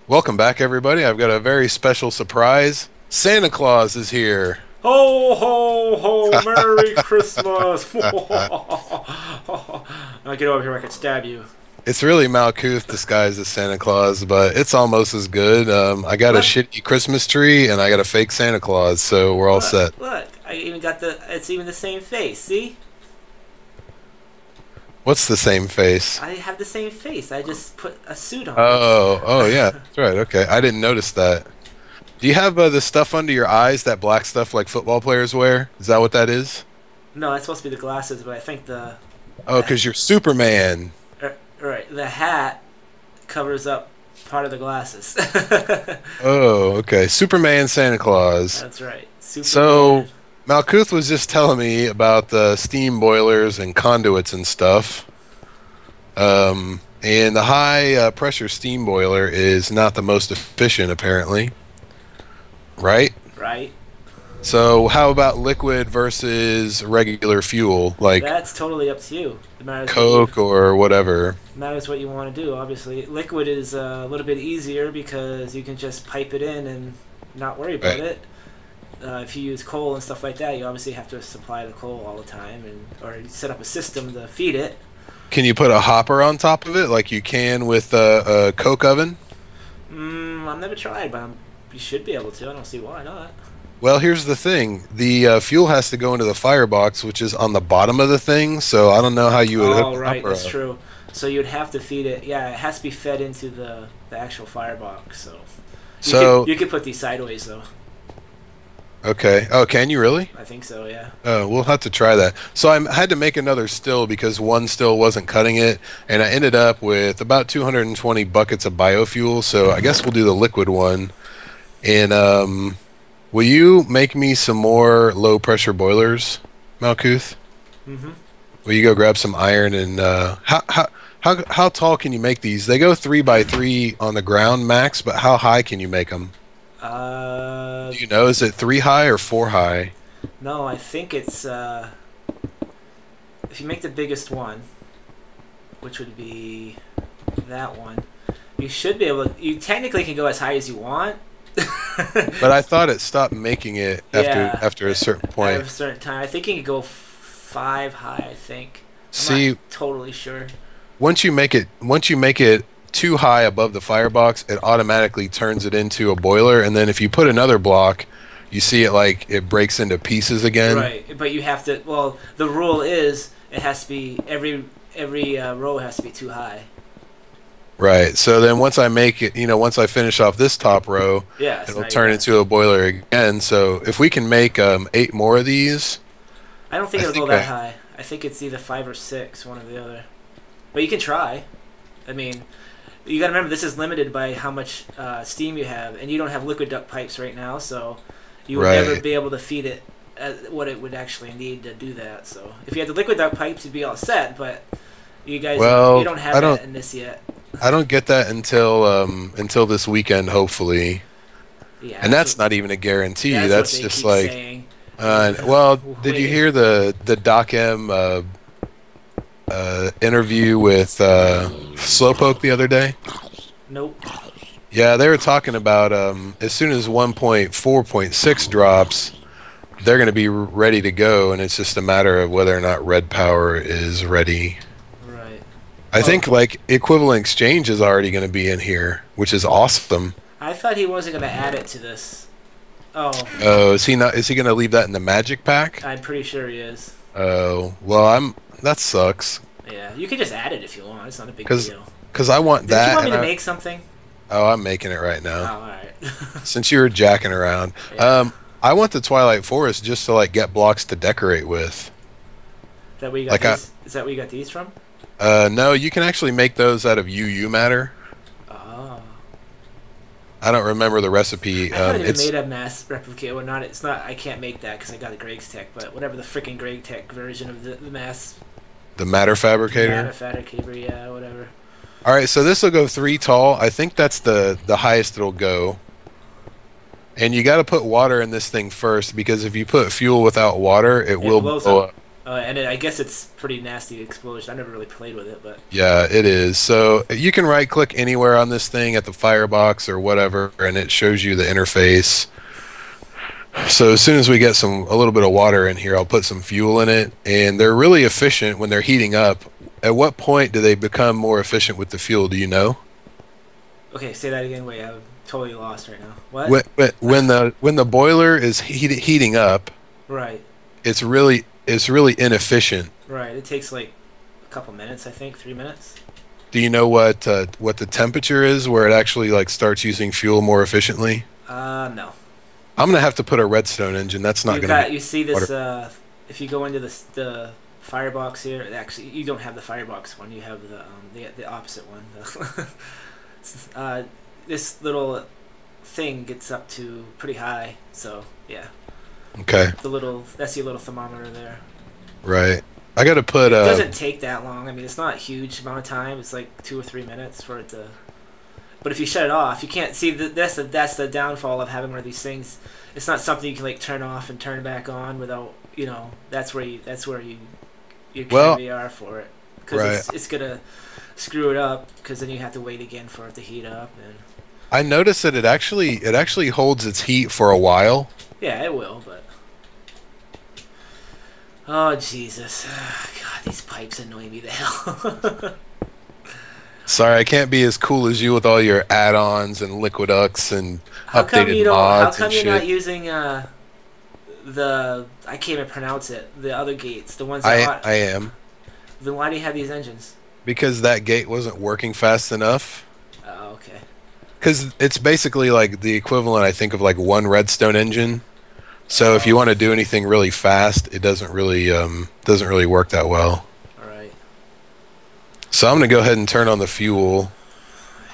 Welcome back, everybody. I've got a very special surprise. Santa Claus is here. Ho, ho, ho, Merry Christmas! Now get over here, I could stab you. It's really Malkuth disguised as Santa Claus, but it's almost as good. I got a Look, shitty Christmas tree, and I got a fake Santa Claus, so we're all look, set. look. I even got it's even the same face, see? What's the same face? I have the same face. I just put a suit on. Oh, yeah, that's right. Okay, I didn't notice that. Do you have the stuff under your eyes, that black stuff like football players wear? Is that what that is? No, that's supposed to be the glasses, but I think Oh, because you're Superman. right, the hat covers up part of the glasses. Oh, okay. Superman Santa Claus. That's right. So, Superman. Malkuth was just telling me about the steam boilers and conduits and stuff. And the high pressure steam boiler is not the most efficient, apparently. Right? Right. So, how about liquid versus regular fuel, like That's totally up to you. It matters what you Coke or whatever? matters what you want to do. Obviously, liquid is a little bit easier because you can just pipe it in and not worry about Right. it. If you use coal and stuff like that, you obviously have to supply the coal all the time, and or set up a system to feed it. Can you put a hopper on top of it like you can with a Coke oven? I've never tried, but you should be able to. I don't see why not. Well, here's the thing. The fuel has to go into the firebox, which is on the bottom of the thing, so I don't know how you would hook Oh, the right, hopper that's up. true. So you'd have to feed it. Yeah, it has to be fed into the actual firebox. So So, you could put these sideways though. okay. Oh, can you really? I think so. Yeah. We'll have to try that. So I had to make another still because one still wasn't cutting it, and I ended up with about 220 buckets of biofuel. So I guess we'll do the liquid one. And will you make me some more low pressure boilers, Malkuth? Mm-hmm. Will you go grab some iron and how tall can you make these? They go 3 by 3 on the ground max, but how high can you make them? Do you know? Is it 3 high or 4 high? No, I think it's if you make the biggest one, which would be that one, you should be able to. You technically can go as high as you want. But I thought it stopped making it Yeah, after a certain at point. a certain time. I think you can go 5 high. I think. I'm See, not totally sure. once you make it too high above the firebox, it automatically turns it into a boiler, and then if you put another block, you see it like it breaks into pieces again. Right, but you have to. Well, the rule is it has to be every row has to be too high. Right. So then once I make it, once I finish off this top row, Yeah, so it'll now you turn got. into a boiler again. So if we can make 8 more of these, I don't think I it'll go think that high. I think it's either 5 or 6, one or the other. But you can try. I mean, you got to remember this is limited by how much steam you have, and you don't have liquid duct pipes right now, so you would never Right. be able to feed it what it would actually need to do that. So if you had the liquid duct pipes, you'd be all set. But you guys, Well, you don't have I that don't in this yet. I don't get that until this weekend, hopefully. Yeah, And that's not even a guarantee. that's what That's they just keep like, saying. well, did you Wait. hear the Doc M interview with Slowpoke the other day? Nope. Yeah, they were talking about as soon as 1.4.6 drops, they're going to be ready to go, and it's just a matter of whether or not Red Power is ready. Right. I think like equivalent exchange is already going to be in here, which is awesome. I thought he wasn't going to add it to this. Oh, Oh, is he not? Is he going to leave that in the Magic Pack? I'm pretty sure he is. Oh, well, that sucks. Yeah, you can just add it if you want. It's not a big 'Cause deal. Because I want Did that. you want me and to make something? Oh, I'm making it right Oh, now. alright. Since you were jacking around, Yeah. I want the Twilight Forest just to like get blocks to decorate with. Is that where you got Like these? Is that where you got these from? No, you can actually make those out of UU matter. Oh. I don't remember the recipe. I haven't even It's made a mass replica. Well, not. It's not. I can't make that because I got a Greg's Tech. But whatever the freaking Greg Tech version of the mass the matter fabricator. fabricator, yeah, whatever. All right, so this will go 3 tall. I think that's the highest it'll go. And you got to put water in this thing first because if you put fuel without water, it will blows blow up. up. And I guess it's pretty nasty explosion. I never really played with it, but Yeah, it is. So you can right click anywhere on this thing at the firebox or whatever, and it shows you the interface. So as soon as we get a little bit of water in here, I'll put some fuel in it, and they're really efficient when they're heating up. At what point do they become more efficient with the fuel? Do you know? okay, say that again. Wait, I'm totally lost right now. What? When the boiler is heating up, Right, it's really inefficient. right. It takes like a couple minutes, I think, 3 minutes. Do you know what the temperature is where it actually like starts using fuel more efficiently? No. I'm gonna have to put a redstone engine. That's not gonna be You see this? water. If you go into the firebox here, actually, you don't have the firebox one. You have the opposite one. This little thing gets up to pretty high, so yeah. Okay. That's your little thermometer there. Right. I gotta put It doesn't take that long. I mean, it's not a huge amount of time. It's like 2 or 3 minutes for it to. But if you shut it off, you can't see. That's the downfall of having one of these things. It's not something you can like turn off and turn back on without. That's where you are for it, because right. it's gonna screw it up, because then you have to wait again for it to heat up. And I noticed that it actually holds its heat for a while. yeah, it will, but. Oh, Jesus. God, these pipes annoy me the hell. Sorry, I can't be as cool as you with all your add-ons and liquid ducts and How come updated mods you're and shit. not using I can't even pronounce it, the other gates, the ones I am. Then why do you have these engines? Because that gate wasn't working fast enough. Oh, okay. Because it's basically like the equivalent, I think, of like one redstone engine. So if you want to do anything really fast, it doesn't really work that well. All right. So I'm gonna go ahead and turn on the fuel,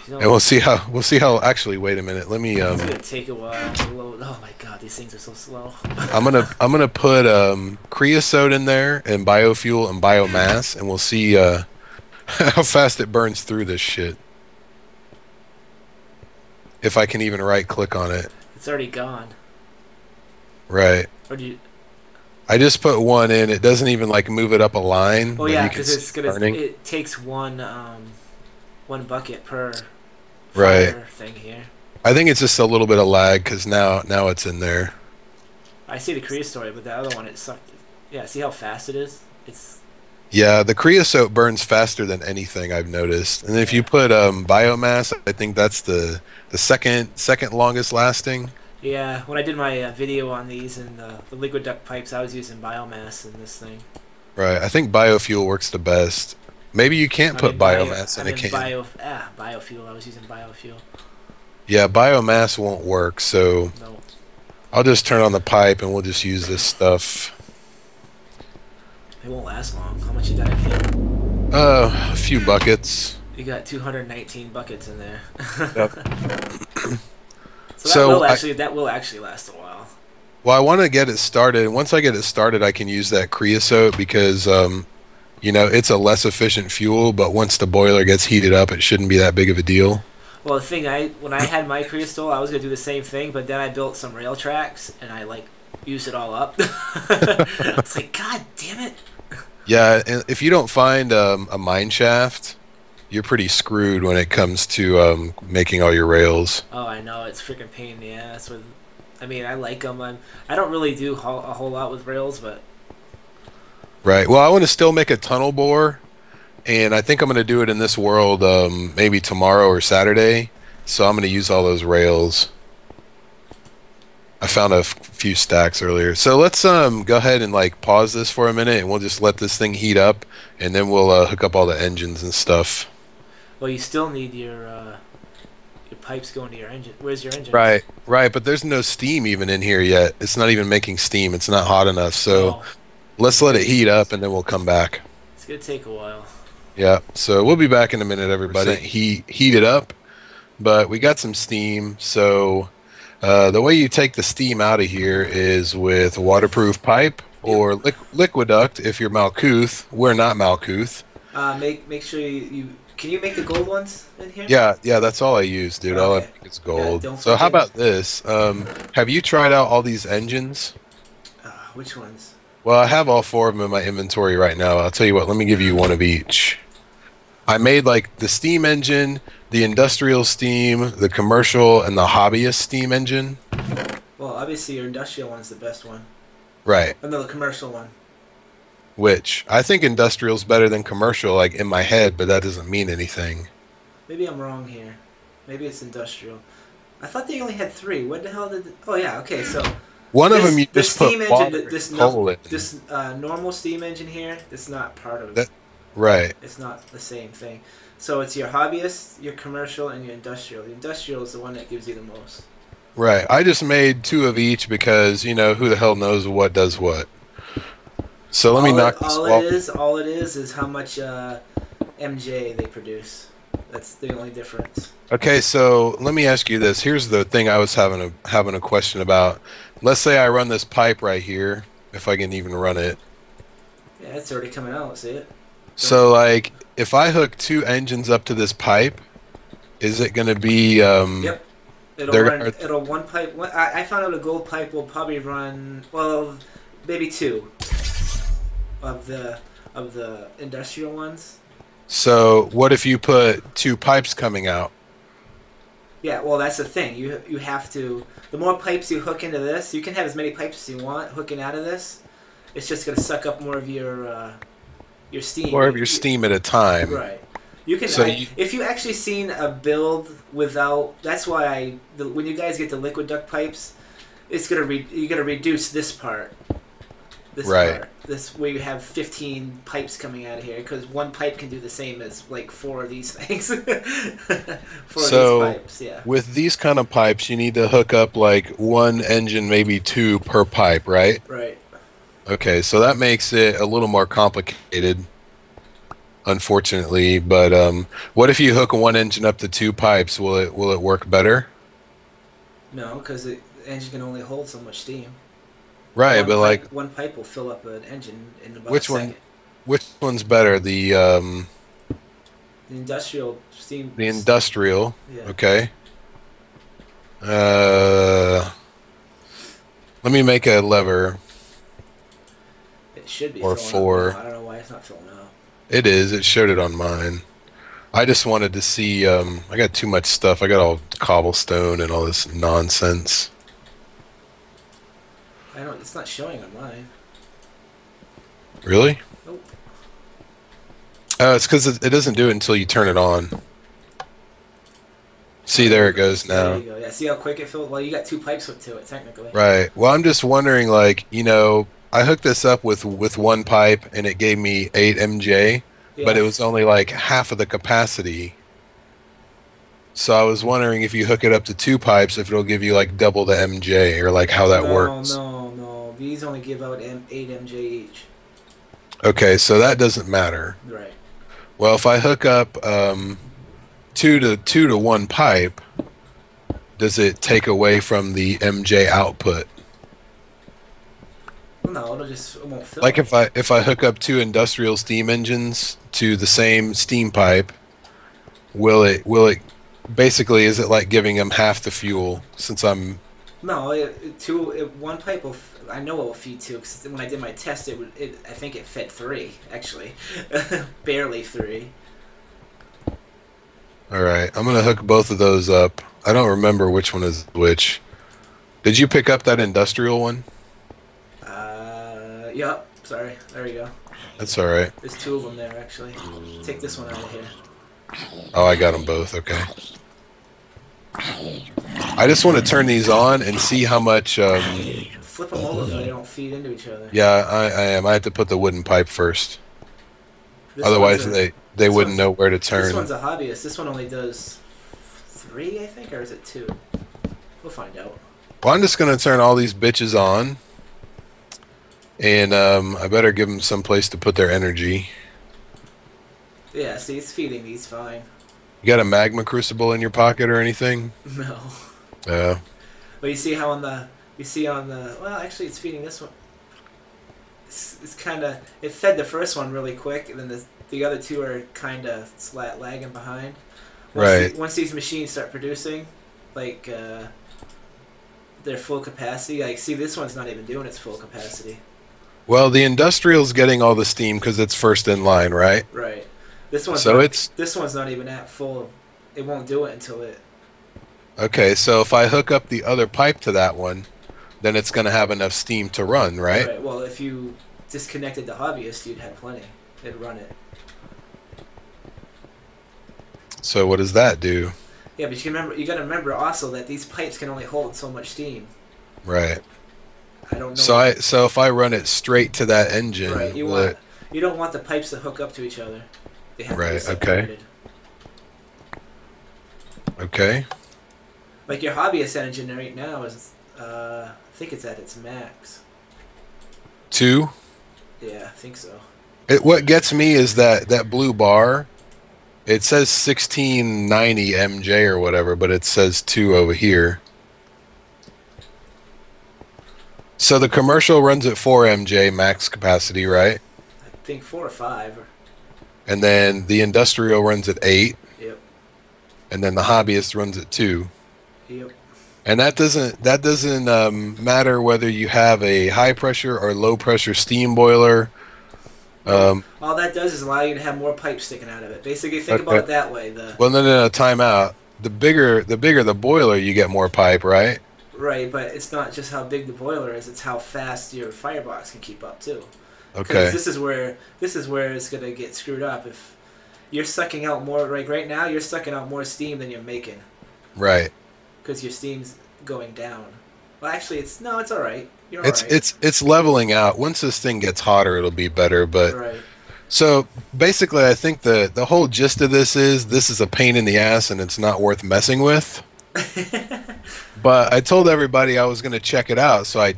and we'll see how. Actually, wait a minute. Let me. It's gonna take a while to load. Oh my God, these things are so slow. I'm gonna put creosote in there and biofuel and biomass, and we'll see how fast it burns through this shit. If I can even right click on it. It's already gone. Right. Or do you? I just put one in. It doesn't even like move it up a line. Oh yeah, because it takes one bucket per fire thing here. I think it's just a little bit of lag because now it's in there. I see the creosote, but the other one, it sucked. Yeah, see how fast it is? Yeah, the creosote burns faster than anything I've noticed. And if you put biomass, I think that's the second longest lasting. Yeah, when I did my video on these and the liquid duct pipes, I was using biomass in this thing. Right, I think biofuel works the best. Maybe you can't put biomass in a can. Biofuel. I was using biofuel. Yeah, biomass won't work, so No. I'll just turn on the pipe and we'll just use this stuff. It won't last long. How much you got in here? A few buckets. You got 219 buckets in there. Yep. So that will actually last a while. Well, I want to get it started. Once I get it started, I can use that creosote because, it's a less efficient fuel. But once the boiler gets heated up, it shouldn't be that big of a deal. Well, the thing when I had my creosote, I was gonna do the same thing, but then I built some rail tracks and I used it all up. It's like, God damn it. Yeah, and if you don't find a mine shaft, you're pretty screwed when it comes to making all your rails. Oh, I know, it's freaking pain in the ass. I like them. I don't really do a whole lot with rails, but. Right. Well, I want to still make a tunnel bore, and I think I'm going to do it in this world maybe tomorrow or Saturday. So I'm going to use all those rails. I found a few stacks earlier. So let's go ahead and pause this for a minute, and we'll just let this thing heat up, and then we'll hook up all the engines and stuff. Well, you still need your pipes going to your engine. Where's your engine? Right. But there's no steam even in here yet. It's not even making steam. It's not hot enough. So let's let it heat up, and then we'll come back. It's gonna take a while. Yeah. So we'll be back in a minute, everybody. Heat it up, but we got some steam. So the way you take the steam out of here is with waterproof pipe or liquid duct. If you're Malkuth, we're not Malkuth. Make sure you. Can you make the gold ones in here? Yeah, that's all I use, dude. All I make is gold. Yeah, so how about this? Have you tried out all these engines? Which ones? Well, I have all four of them in my inventory right now. I'll tell you what, let me give you one of each. I made like the steam engine, the industrial steam, the commercial, and the hobbyist steam engine. Well, obviously your industrial one's the best one. Right. Oh, no, the commercial one. Which I think industrial's better than commercial, like in my head, but that doesn't mean anything. Maybe I'm wrong here. Maybe it's industrial. I thought they only had three. What the hell did? Oh yeah, okay. So One of them you this just put steam water engine, this and coal in. this normal steam engine here, it's not part of. That, right. It's not the same thing. So it's your hobbyist, your commercial, and your industrial. The industrial is the one that gives you the most. Right. I just made two of each because, you know, who the hell knows what does what. So let me knock this off. All it is how much MJ they produce. That's the only difference. Okay, so let me ask you this. Here's the thing I was having a question about. Let's say I run this pipe right here, if I can even run it. Yeah, it's already coming out. See it? So like, if I hook two engines up to this pipe, is it going to be? Yep. It'll one pipe. I found out a gold pipe will probably run maybe two of the industrial ones. So what if you put two pipes coming out? Yeah, well, that's the thing. You have to. The more pipes you hook into this, you can have as many pipes as you want hooking out of this. It's just gonna suck up more of your steam. More of your steam at a time. Right. You can. So if you actually seen a build without, that's why when you guys get the liquid duct pipes, it's gonna you're gonna reduce this part. This part. This where you have 15 pipes coming out of here because one pipe can do the same as like 4 of these things. Four of these pipes, yeah. With these kind of pipes, you need to hook up like one engine, maybe two per pipe, right? Right. Okay, so that makes it a little more complicated, unfortunately. But what if you hook one engine up to two pipes? Will it work better? No, because the engine can only hold so much steam. Right, but like one pipe will fill up an engine in about which a second. Which one's better? The industrial steam. The industrial. Yeah. Okay. Let me make a lever. It should be. Or filling 4. up. I don't know why it's not filling up. It is. It showed it on mine. I just wanted to see. I got too much stuff. I got all cobblestone and all this nonsense. It's not showing on mine. Really? Nope. It's because it doesn't do it until you turn it on. See, there it goes now. There you go. Yeah, see how quick it filled? Well, you got 2 pipes hooked to it, technically. Right. Well, I'm just wondering, like, you know, I hooked this up with one pipe, and it gave me 8 MJ, Yeah. but it was only like half of the capacity. So I was wondering if you hook it up to 2 pipes, if it'll give you like double the MJ, or like how that works. No. These only give out 8 MJ each. Okay, so that doesn't matter. Right. Well, if I hook up 2 to 1 pipe, does it take away from the MJ output? No, it won't fill. Like if I hook up 2 industrial steam engines to the same steam pipe, will it basically, is it like giving them half the fuel since I'm... No, one pipe will. I know it will feed 2 because when I did my test, I think it fed 3 actually, barely 3. All right, I'm gonna hook both of those up. I don't remember which one is which. Did you pick up that industrial one? Yep. Sorry. There you go. That's all right. There's 2 of them there actually. Take this one out of here. Oh, I got them both. Okay. I just want to turn these on and see how much. Flip them over so they don't feed into each other. Yeah, I am. I have to put the wooden pipe first. Otherwise, they wouldn't know where to turn. This one's a hobbyist. This one only does 3, I think, or is it 2? We'll find out. Well, I'm just gonna turn all these bitches on, and I better give them some place to put their energy. Yeah, see, it's feeding these fine. You got a magma crucible in your pocket or anything? No. Yeah. But you see how on the well, actually, it's feeding this one. It's kind of, it fed the first one really quick, and then the other 2 are kind of lagging behind. Once these machines start producing, like their full capacity, like see, this one's not even doing its full capacity. Well, the industrial's getting all the steam because it's first in line, right? Right. This one's So not. it's This one's not even at full. It won't do it until it. okay. So if I hook up the other pipe to that one, then it's going to have enough steam to run, right? Right. Well, if you disconnected the hobbyist, you'd have plenty. It'd run it. So what does that do? Yeah, but you can remember. You got to remember also that these pipes can only hold so much steam. Right. I don't know. So if I run it straight to that engine, Right. will it, You don't want the pipes to hook up to each other. They have to be right? Okay. separated. Okay. Like your hobbyist engine right now is, I think it's at its max. 2. Yeah, I think so. What gets me is that blue bar. It says 1690 MJ or whatever, but it says 2 over here. So the commercial runs at 4 MJ max capacity, right? I think 4 or 5. And then the industrial runs at 8, Yep. and then the hobbyist runs at 2. Yep. And that doesn't matter whether you have a high pressure or low pressure steam boiler. All that does is allow you to have more pipes sticking out of it. Basically, think about it that way. Well, no, time out. The bigger the boiler, you get more pipe, right? Right, but it's not just how big the boiler is; it's how fast your firebox can keep up too. Okay. This is where it's gonna get screwed up. If you're sucking out more, like right now, you're sucking out more steam than you're making. Right. Because your steam's going down. Well, actually, it's all right. You're It's all right. it's leveling out. Once this thing gets hotter, it'll be better. But Right. so basically, I think the whole gist of this is a pain in the ass, and it's not worth messing with. But I told everybody I was going to check it out, so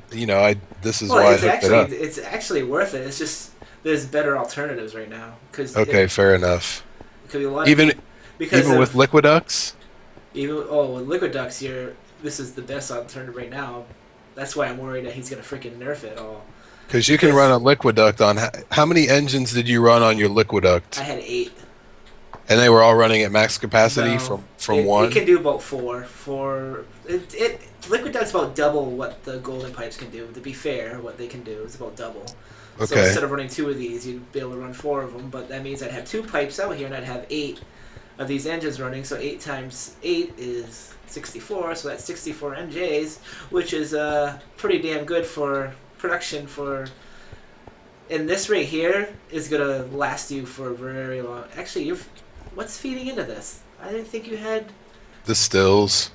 this is why I hooked it up. It's actually worth it. It's just there's better alternatives right now Okay, fair enough. It could be a lot Even because with Liquiducts. With Liquid Ducks, this is the best alternative right now. That's why I'm worried that he's gonna freaking nerf it all. Because you can run a Liquiduct on how many engines did you run on your Liquiduct? I had 8. And they were all running at max capacity from 1? It can do about 4. Liquid Duck's about double what the golden pipes can do. To be fair, what they can do is about double. Okay. So instead of running 2 of these, you'd be able to run 4 of them. But that means I'd have 2 pipes out here, and I'd have 8 of these engines running. So 8 times 8 is 64. So that's 64 MJs, which is pretty damn good for production for. And this right here is gonna last you for a very long. Actually, what's feeding into this? I didn't think you had. The stills.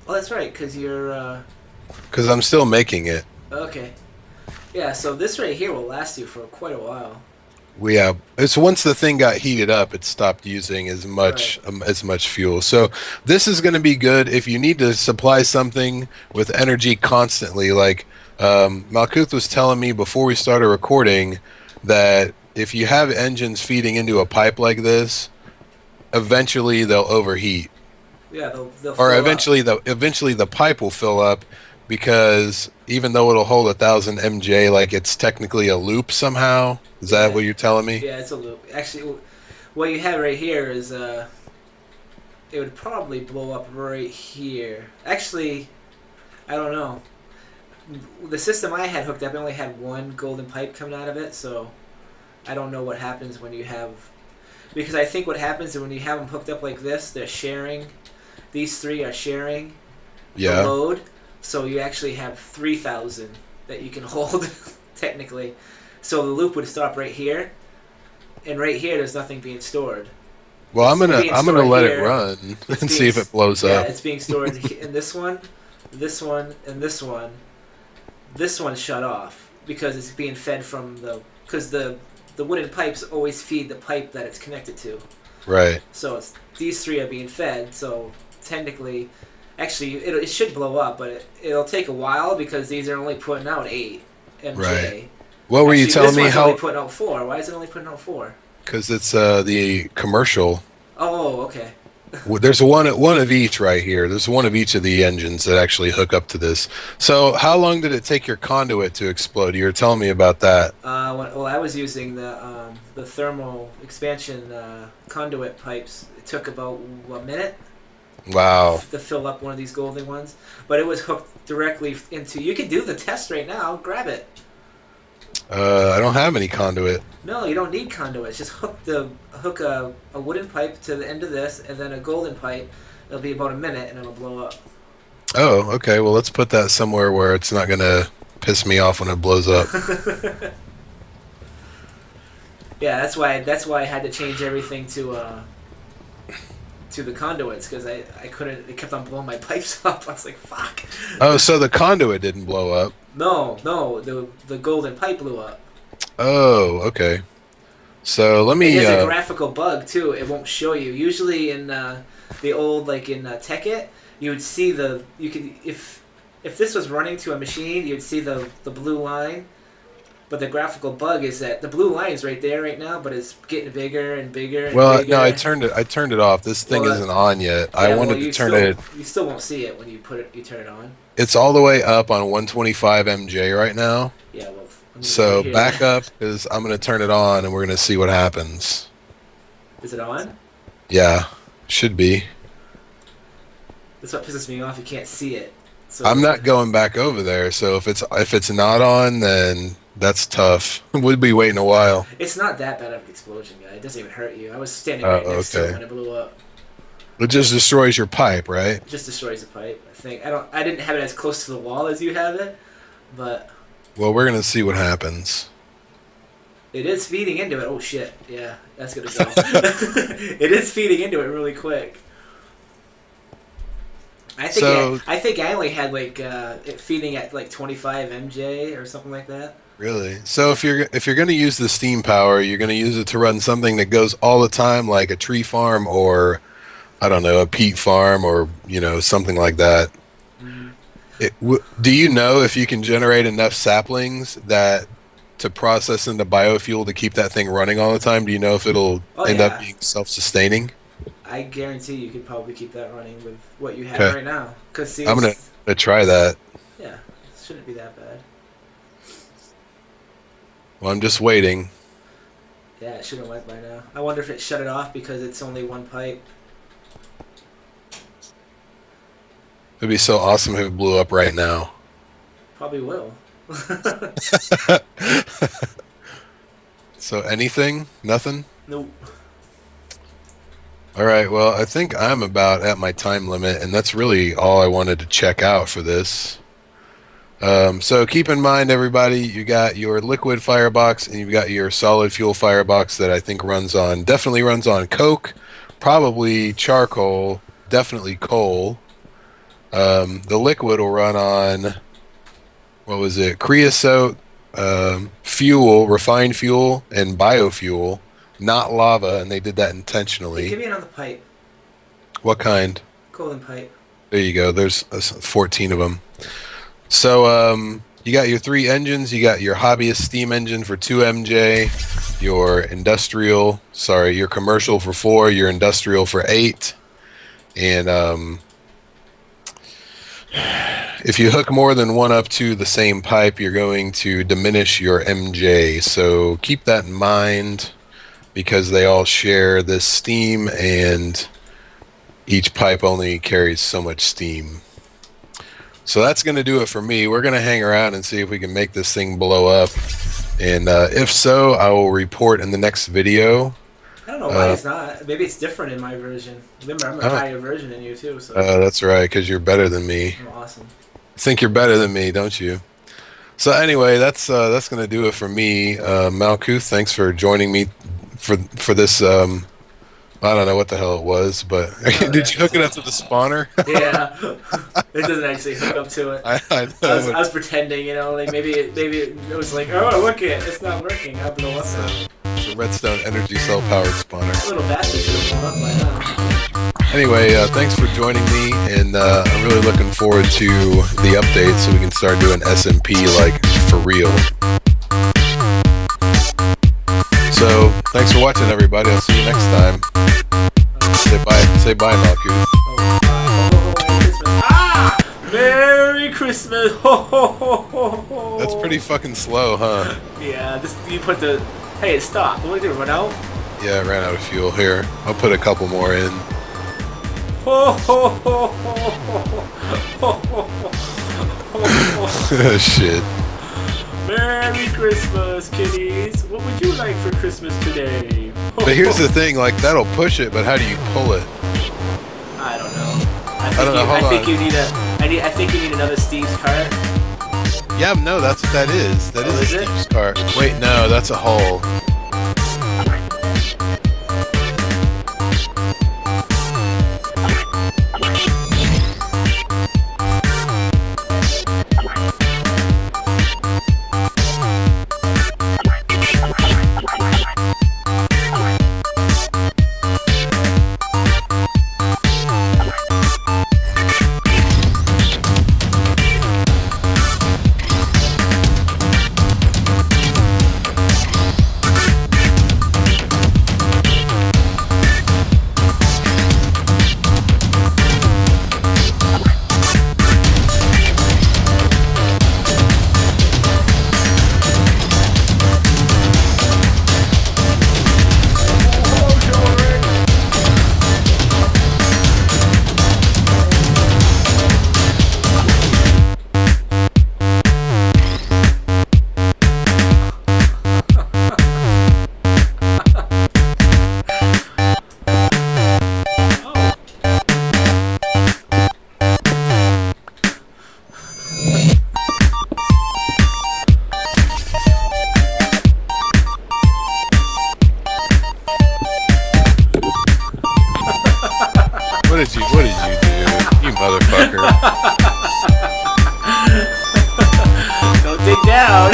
Oh, that's right, because you're. Because I'm still making it. Okay. Yeah, so this right here will last you for quite a while. It's once the thing got heated up, it stopped using as much fuel. So this is going to be good if you need to supply something with energy constantly. Like Malkuth was telling me before we started recording that if you have engines feeding into a pipe like this, eventually they'll overheat. Yeah, they'll or fill eventually up. eventually the pipe will fill up, because even though it'll hold 1,000 MJ, like it's technically a loop somehow. Is that what you're telling me? Yeah, it's a loop. Actually, what you have right here is it would probably blow up right here. Actually, I don't know. The system I had hooked up only had 1 golden pipe coming out of it, so I don't know what happens when you have. Because I think what happens is when you have them hooked up like this, they're sharing. These 3 are sharing the load, so you actually have 3,000 that you can hold, technically. So the loop would stop right here, and right here there's nothing being stored. Well, I'm gonna let it run and see if it blows up. Yeah, it's being stored in this one, this one, and this one. This one's shut off because it's being fed from because the wooden pipes always feed the pipe that it's connected to. Right. So these 3 are being fed. So technically, actually, it should blow up, but it'll take a while because these are only putting out 8 MJ. Right. What were you telling me? Only putting out 4. Why is it only putting out 4? Because it's the commercial. Oh, okay. There's one of each right here. There's one of each of the engines that actually hook up to this. So how long did it take your conduit to explode? You were telling me about that. Well, I was using the thermal expansion conduit pipes. It took about a minute. Wow. To fill up one of these golden ones, but it was hooked directly into. You can do the test right now. Grab it. I don't have any conduit. No, you don't need conduits. Just hook a wooden pipe to the end of this, and then a golden pipe. It'll be about a minute, and it'll blow up. Oh, okay. Well, let's put that somewhere where it's not gonna piss me off when it blows up. Yeah, that's why I had to change everything to the conduits, because I couldn't. It kept on blowing my pipes up. I was like, fuck. Oh, so the conduit didn't blow up. No, the golden pipe blew up. Oh, okay. So let me. It has a graphical bug too. It won't show you. Usually in the old, like in TechIt, you would see if this was running to a machine, you'd see the blue line. But the graphical bug is that the blue line is right there right now, but it's getting bigger and bigger and well, bigger. no, I turned it off. This thing isn't on yet. Yeah, I wanted to turn it. You still won't see it when you turn it on. It's all the way up on 125 MJ right now. Yeah, well. So back up, because I'm going to turn it on and we're going to see what happens. Is it on? Yeah, should be. That's what pisses me off. You can't see it. So I'm not going back over there. So if it's not on, then that's tough. We'd be waiting a while. It's not that bad of an explosion, guy. It doesn't even hurt you. I was standing right next to it when it blew up. It just destroys your pipe, right? It just destroys the pipe. I think I didn't have it as close to the wall as you have it, but. Well, we're gonna see what happens. It is feeding into it. Oh shit! Yeah, that's gonna go. It is feeding into it really quick. I think I only had like it feeding at like 25 MJ or something like that. Really? So if you're going to use the steam power, you're going to use it to run something that goes all the time, like a tree farm or I don't know, a peat farm or something like that. Mm-hmm. Do you know if you can generate enough saplings to process into biofuel to keep that thing running all the time? Do you know if it'll end up being self-sustaining? I guarantee you could probably keep that running with what you have right now. I'm gonna try that. Yeah, it shouldn't be that bad. Well, I'm just waiting. Yeah, it should have went by now. I wonder if it shut it off because it's only one pipe. It'd be so awesome if it blew up right now. Probably will. So anything? Nothing? Nope. All right, well, I think I'm about at my time limit, and that's really all I wanted to check out for this. So keep in mind, everybody, you got your liquid firebox, and you've got your solid fuel firebox that I think definitely runs on coke, probably charcoal, definitely coal. The liquid will run on, what was it, creosote, fuel, refined fuel, and biofuel. Not lava, and they did that intentionally. Hey, give me another pipe. What kind? Golden pipe. There you go. There's 14 of them. So you got your 3 engines. You got your hobbyist steam engine for 2 MJ, your commercial for 4, your industrial for 8, and if you hook more than one up to the same pipe, you're going to diminish your MJ. So keep that in mind, because they all share this steam and each pipe only carries so much steam. So that's going to do it for me. We're going to hang around and see if we can make this thing blow up. And if so, I will report in the next video. I don't know why it's not. Maybe it's different in my version. Remember, I'm a higher version than you too. So. That's right, because you're better than me. I'm awesome. I think you're better than me, don't you? So anyway, that's going to do it for me. Malkuth, thanks for joining me for this, I don't know what the hell it was, but did you hook it up to the spawner? Yeah, it doesn't actually hook up to it. I was pretending, like maybe it was like, oh look it's not working. I'll blow up now. It's a redstone energy cell powered spawner. A little bastard should have blown up by now. Anyway, thanks for joining me, and I'm really looking forward to the update so we can start doing SMP like for real. So, thanks for watching, everybody. I'll see you next time. Say bye, Malkuth. Merry Christmas! Ho, ho, ho, ho, ho. That's pretty fucking slow, huh? Yeah, you put the... Hey, stop. What did it run out? Yeah, I ran out of fuel. Here, I'll put a couple more in. Ho, ho, ho, ho, ho, ho, ho, ho, ho. Shit. Merry Christmas, kiddies. What would you like for Christmas today? But here's the thing, like that'll push it, but how do you pull it? I don't know. I don't know. Hold I think on. you need I think you need another Steve's cart. Yeah, no, that's what that is. That Oh, is is a it? Steve's cart. Wait, no, that's a hull. What did you do? You motherfucker. Don't dig down.